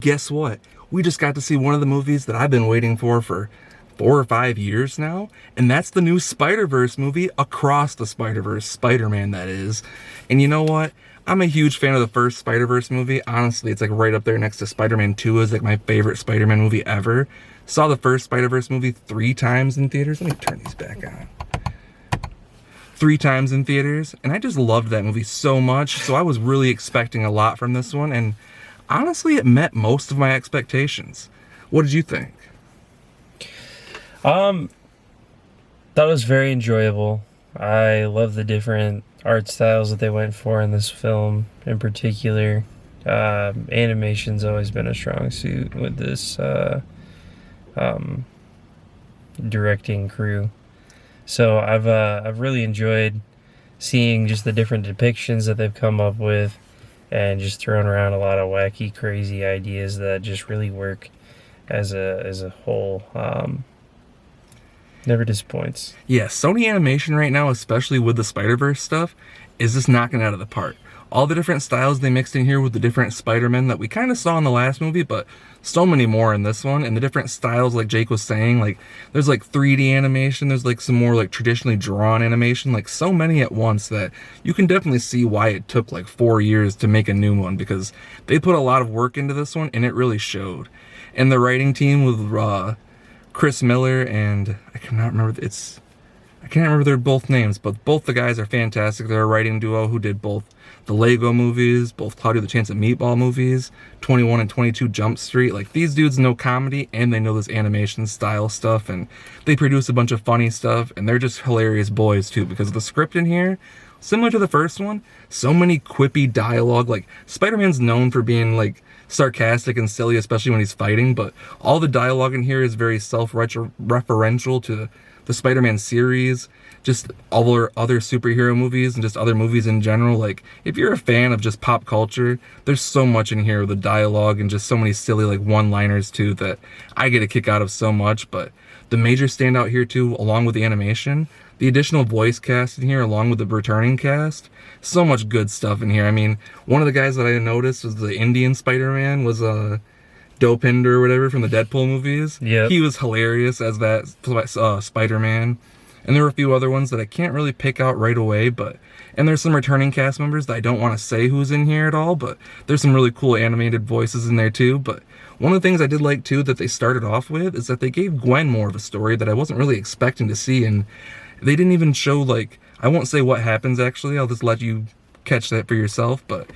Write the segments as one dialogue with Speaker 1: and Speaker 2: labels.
Speaker 1: Guess what? We just got to see one of the movies that I've been waiting for 4 or 5 years now, and that's the new Spider-Verse movie, Across the Spider-Verse, Spider-Man that is. And you know what? I'm a huge fan of the first Spider-Verse movie. Honestly, it's like right up there next to Spider-Man 2 is like my favorite Spider-Man movie ever. Saw the first Spider-Verse movie 3 times in theaters. Let me turn these back on. 3 times in theaters, and I just loved that movie so much, so I was really expecting a lot from this one, and honestly, it met most of my expectations. What did you think?
Speaker 2: That was very enjoyable. I love the different art styles that they went for in this film in particular. Animation's always been a strong suit with this directing crew. So I've really enjoyed seeing just the different depictions that they've come up with and just throwing around a lot of wacky, crazy ideas that just really work as a whole. Never disappoints.
Speaker 1: Yeah, Sony Animation right now, especially with the Spider-Verse stuff, is just knocking it out of the park. All the different styles they mixed in here with the different Spider-Men that we kind of saw in the last movie, but so many more in this one. And the different styles, like Jake was saying, like there's like 3D animation, there's like some more like traditionally drawn animation, like so many at once that you can definitely see why it took like 4 years to make a new one, because they put a lot of work into this one and it really showed. And the writing team with Chris Miller and I can't remember their both names, but both the guys are fantastic. They're a writing duo who did both the Lego movies, both Cloudy with a Chance of Meatball movies, 21 and 22 Jump Street. Like, these dudes know comedy and they know this animation style stuff, and they produce a bunch of funny stuff, and they're just hilarious boys too, because the script in here, similar to the first one, so many quippy dialogue. Like, Spider-Man's known for being like sarcastic and silly, especially when he's fighting, but all the dialogue in here is very self-referential to the Spider-Man series, just all our other superhero movies, and just other movies in general. Like, if you're a fan of just pop culture, there's so much in here with the dialogue and just so many silly like one-liners too that I get a kick out of so much. But the major standout here too, along with the animation, the additional voice cast in here along with the returning cast, so much good stuff in here. I mean, one of the guys that I noticed was the Indian Spider-Man was Dopinder or whatever from the Deadpool movies.
Speaker 2: Yeah,
Speaker 1: he was hilarious as that Spider-Man. And there were a few other ones that I can't really pick out right away, and there's some returning cast members that I don't want to say who's in here at all, but there's some really cool animated voices in there too. But one of the things I did like too that they started off with is that they gave Gwen more of a story that I wasn't really expecting to see, and they didn't even show, like, I won't say what happens actually, I'll just let you catch that for yourself, but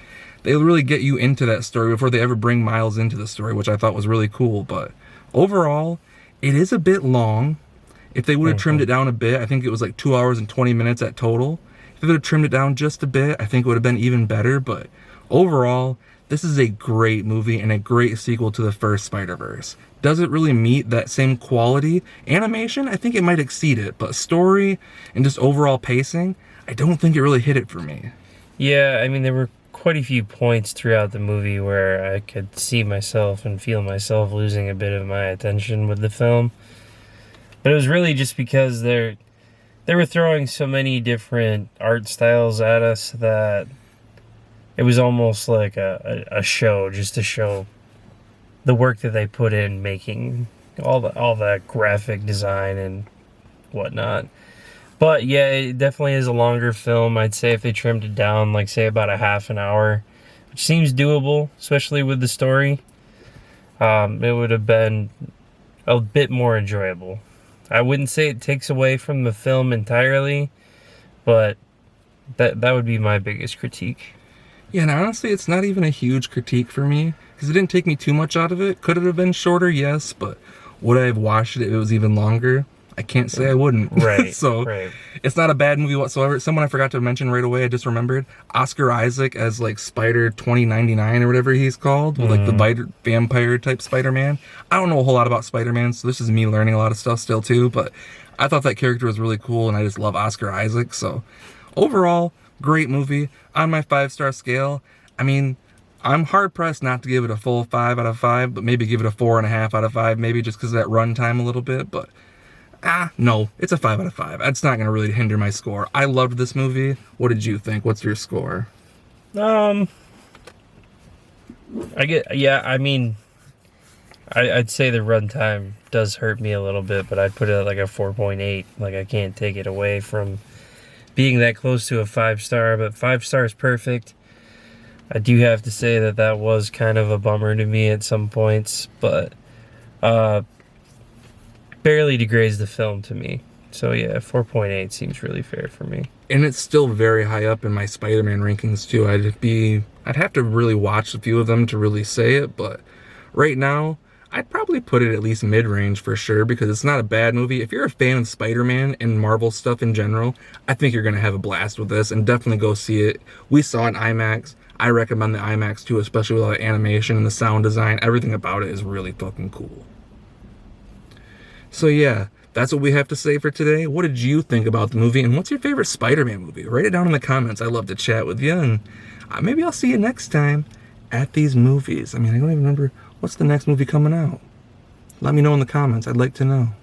Speaker 1: they really get you into that story before they ever bring Miles into the story, which I thought was really cool. But overall, it is a bit long. If they would have trimmed it down a bit, I think it was like 2 hours and 20 minutes at total. If they would have trimmed it down just a bit, I think it would have been even better. But overall, this is a great movie and a great sequel to the first Spider-Verse. Does it really meet that same quality? Animation, I think it might exceed it, but story and just overall pacing, I don't think it really hit it for me.
Speaker 2: yeah. I mean, there were quite a few points throughout the movie where I could see myself and feel myself losing a bit of my attention with the film. But it was really just because they were throwing so many different art styles at us that it was almost like a show, just to show the work that they put in making all that graphic design and whatnot. But yeah, it definitely is a longer film. I'd say if they trimmed it down, like say about a half an hour, which seems doable, especially with the story, it would have been a bit more enjoyable. I wouldn't say it takes away from the film entirely, but that would be my biggest critique.
Speaker 1: Yeah, and honestly, it's not even a huge critique for me, because it didn't take me too much out of it. Could it have been shorter? Yes, but would I have watched it if it was even longer? I can't say I wouldn't.
Speaker 2: Right.
Speaker 1: So
Speaker 2: right.
Speaker 1: It's not a bad movie whatsoever. Someone I forgot to mention right away, I just remembered, Oscar Isaac as like Spider 2099 or whatever he's called, with like the vampire type Spider-Man. I don't know a whole lot about Spider-Man, so this is me learning a lot of stuff still too, but I thought that character was really cool, and I just love Oscar Isaac. So overall, great movie. On my 5-star scale, I mean, I'm hard-pressed not to give it a full 5 out of 5, but maybe give it a 4.5 out of 5, maybe just because of that runtime a little bit, but no, it's a 5 out of 5. It's not going to really hinder my score. I loved this movie. What did you think? What's your score?
Speaker 2: I mean, I'd say the runtime does hurt me a little bit, but I'd put it at like a 4.8. Like, I can't take it away from being that close to a 5-star, but 5 stars perfect. I do have to say that that was kind of a bummer to me at some points, but barely degrades the film to me. So yeah, 4.8 seems really fair for me.
Speaker 1: And it's still very high up in my Spider-Man rankings too. I'd have to really watch a few of them to really say it, but right now I'd probably put it at least mid-range for sure, because it's not a bad movie. If you're a fan of Spider-Man and Marvel stuff in general, I think you're gonna have a blast with this, and definitely go see it. We saw it in IMAX. I recommend the IMAX too, especially with all the animation and the sound design. Everything about it is really fucking cool. So yeah, that's what we have to say for today. What did you think about the movie, and what's your favorite Spider-Man movie? Write it down in the comments. I love to chat with you, and maybe I'll see you next time at these movies. I mean, I don't even remember what's the next movie coming out. Let me know in the comments. I'd like to know.